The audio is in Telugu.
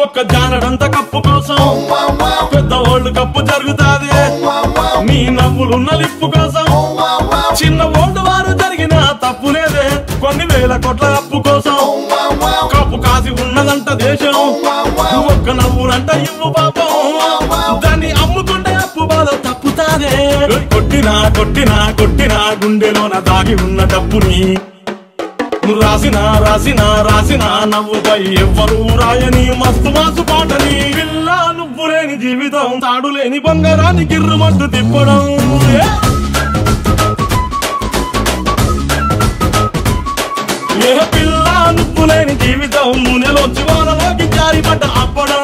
ఒక్క జానడంత కప్పు కోసం పెద్ద ఓల్డ్ కప్పు జరుగుతాది నీ నవ్వులున్న లిప్పు కోసం చిన్న ఓల్డ్ వారు జరిగిన తప్పు లేదే కొన్ని వేల కోట్ల అప్పు కోసం కప్పు కాసి ఉన్నదంట దేశం ఒక్క నవ్వులంట ఇవ్వు పాపం దాన్ని అమ్ముకుంటే అప్పు బాధ తప్పుతాదే కొట్టినా కొట్టినా కొట్టినా గుండెలోన దాగి ఉన్న డబ్బుని రాసినా రాసినా రాసినా నవ్వుపై ఎవ్వరూ రాయని మస్తు మాసు పాటని పిల్ల నువ్వు లేని జీవితం తాడు లేని బంగారాన్ని గిర్రుమంటూ తిప్పడం ఏ పిల్ల నువ్వు లేని జీవితం మునెలోంచి వానలోకి జారిపడ్డ అప్పడం